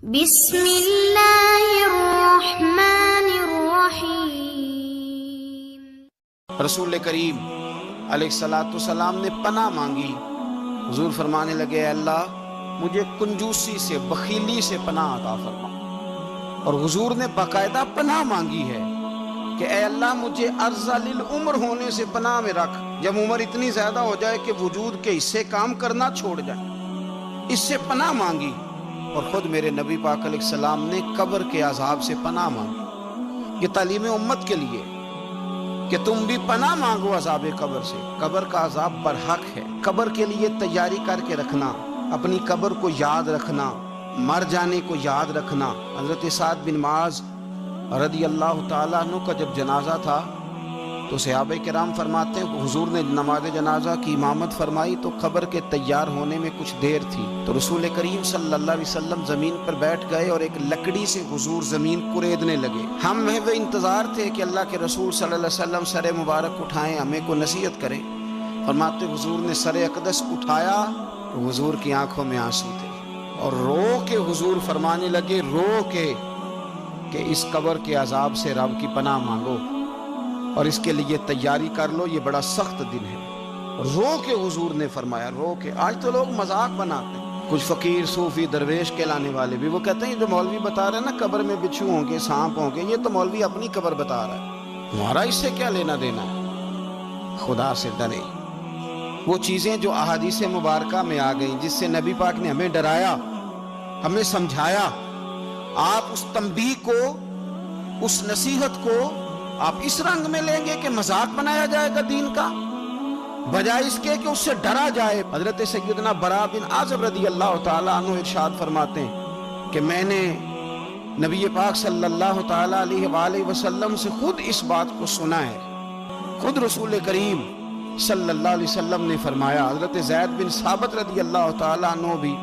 بسم اللہ الرحمن الرحیم۔ رسول کریم علیہ السلام نے پناہ مانگی۔ حضور فرمانے لگے، اے اللہ مجھے کنجوسی سے، بخیلی سے پناہ عطا فرما۔ اور حضور نے باقاعدہ پناہ مانگی ہے کہ اے اللہ مجھے ارذل العمر ہونے سے پناہ میں رکھ، جب عمر اتنی زیادہ ہو جائے کہ وجود کے حصے کام کرنا چھوڑ جائے، اس سے پناہ مانگی۔ اور خود میرے نبی پاک علیہ السلام نے قبر کے عذاب سے پناہ مانگی۔ یہ تعلیم امت کے لیے کہ تم بھی پناہ مانگو عذاب قبر سے۔ قبر کا عذاب برحق ہے۔ قبر کے لیے تیاری کر کے رکھنا، اپنی قبر کو یاد رکھنا، مر جانے کو یاد رکھنا۔ حضرت سعد بن معاذ رضی اللہ تعالیٰ عنہ کا جب جنازہ تھا تو صحابہ کرام فرماتے ہیں حضور نے نماز جنازہ کی امامت فرمائی تو قبر کے تیار ہونے میں کچھ دیر تھی، تو رسول کریم صلی اللہ علیہ وسلم زمین پر بیٹھ گئے اور ایک لکڑی سے حضور زمین کریدنے لگے۔ ہم میں وہ انتظار تھے کہ اللہ کے رسول صلی اللہ علیہ وسلم سر مبارک اٹھائیں، ہمیں کو نصیحت کریں۔ فرماتے حضور نے سر اقدس اٹھایا تو حضور کی آنکھوں میں آنسو تھے، اور رو کے حضور فرمانے لگے، رو کے کہ اس قبر کے عذاب سے رب کی پناہ مانگو اور اس کے لیے تیاری کر لو، یہ بڑا سخت دن ہے۔ رو کے حضور نے فرمایا، رو کے۔ آج تو لوگ مذاق بناتے ہیں، کچھ فقیر صوفی درویش کہلانے والے بھی، وہ کہتے ہیں جو مولوی بتا رہے ہیں نا قبر میں بچھو ہوں گے، سانپ ہوں گے، یہ تو مولوی اپنی قبر بتا رہا ہے، تمہارا اس سے کیا لینا دینا ہے؟ خدا سے ڈریں۔ وہ چیزیں جو احادیث مبارکہ میں آ گئیں، جس سے نبی پاک نے ہمیں ڈرایا، ہمیں سمجھایا، آپ اس تنبیہ کو، اس نصیحت کو آپ اس رنگ میں لیں گے کہ مذاق بنایا جائے گا دین کا، بجائے اس کے کہ اس سے ڈرا جائے۔ حضرت سیدنا براء بن عازب رضی اللہ تعالیٰ عنہ ارشاد فرماتے ہیں کہ میں نے نبی پاک صلی اللہ تعالیٰ علیہ وآلہ وسلم سے خود اس بات کو سنا ہے۔ خود رسول کریم صلی اللہ علیہ وسلم نے فرمایا۔ حضرت زید بن ثابت رضی اللہ تعالیٰ عنہ بھی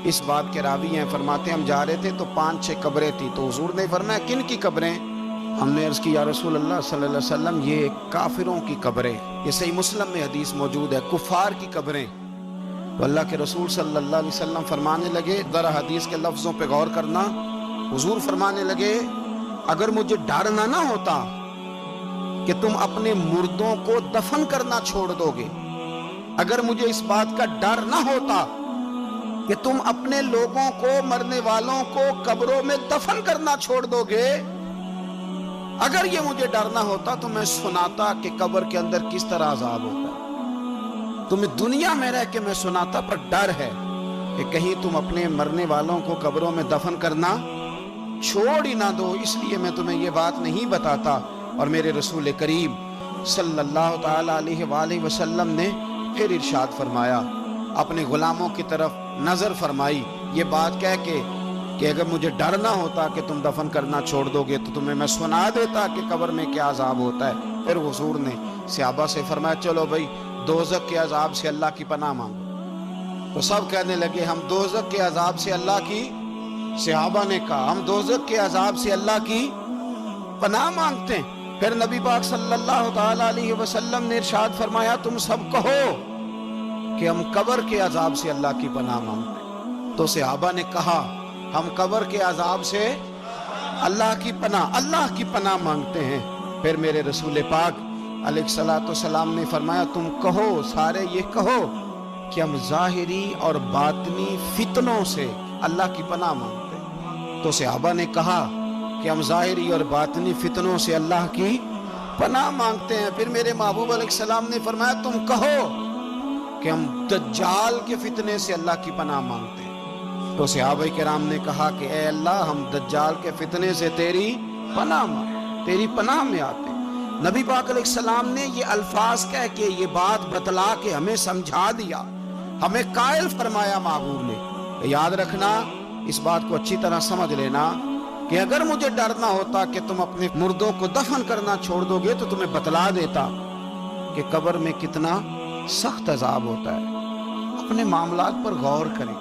اس بات کے راوی ہیں۔ فرماتے ہیں ہم جا رہے تھے تو 5-6 قبریں تھی، تو حضور نے فرمایا کن کی قبریں؟ ہم نے عرض کی یا رسول اللہ صلی اللہ علیہ وسلم یہ کافروں کی قبریں، یہ صحیح مسلم میں حدیث موجود ہے، کفار کی قبریں۔ تو اللہ کے رسول صلی اللہ علیہ وسلم فرمانے لگے، ذرا حدیث کے لفظوں پہ غور کرنا، حضور فرمانے لگے اگر مجھے ڈر نہ ہوتا کہ تم اپنے مردوں کو دفن کرنا چھوڑ دو گے، اگر مجھے اس بات کا ڈر نہ ہوتا کہ تم اپنے لوگوں کو، مرنے والوں کو قبروں میں دفن کرنا چھوڑ دو گے، اگر یہ مجھے ڈر نہ ہوتا تو میں سناتا کہ قبر کے اندر کس طرح عذاب ہوتا ہے۔ تمہیں دنیا میں رہ کے میں سناتا، پر ڈر ہے کہ کہیں تم اپنے مرنے والوں کو قبروں میں دفن کرنا چھوڑ ہی نہ دو، اس لیے میں تمہیں یہ بات نہیں بتاتا۔ اور میرے رسول کریم صلی اللہ تعالیٰ علیہ وآلہ وسلم نے پھر ارشاد فرمایا، اپنے غلاموں کی طرف نظر فرمائی، یہ بات کہہ کے کہ اگر مجھے ڈر نہ ہوتا کہ تم دفن کرنا چھوڑ دو گے تو تمہیں میں سنا دیتا کہ قبر میں کیا عذاب ہوتا ہے۔ پھر حضور نے صحابہ سے فرمایا چلو بھائی دوزخ کے عذاب سے اللہ کی پناہ مانگو۔ تو سب کہنے لگے ہم دوزخ کے عذاب سے اللہ کی، صحابہ نے کہا ہم دوزخ کے عذاب سے اللہ کی پناہ مانگتے ہیں۔ پھر نبی پاک صلی اللہ تعالیٰ علیہ وسلم نے ارشاد فرمایا تم سب کہو کہ ہم قبر کے عذاب سے اللہ کی پناہ مانگتے ہیں۔ تو صحابہ نے کہا ہم قبر کے عذاب سے اللہ کی پناہ مانگتے ہیں۔ پھر میرے رسول پاک علیہ السلام نے فرمایا تم کہو، سارے یہ کہو کہ ہم ظاہری اور باطنی فتنوں سے اللہ کی پناہ مانگتے ہیں۔ تو صحابہ نے کہا کہ ہم ظاہری اور باطنی فتنوں سے اللہ کی پناہ مانگتے ہیں۔ پھر میرے محبوب علیہ السلام نے فرمایا تم کہو کہ ہم دجال کے فتنے سے اللہ کی پناہ مانگتے ہیں۔ تو صحابہ کرام نے کہا کہ اے اللہ ہم دجال کے فتنے سے تیری پناہ میں آتے ہیں۔ نبی پاک علیہ السلام نے یہ الفاظ کہہ کے، یہ بات بتلا کے ہمیں سمجھا دیا، ہمیں قائل فرمایا محبوب نے۔ یاد رکھنا، اس بات کو اچھی طرح سمجھ لینا کہ اگر مجھے ڈر نہ ہوتا کہ تم اپنے مردوں کو دفن کرنا چھوڑ دو گے تو تمہیں بتلا دیتا کہ قبر میں کتنا سخت عذاب ہوتا ہے۔ اپنے معاملات پر غور کریں۔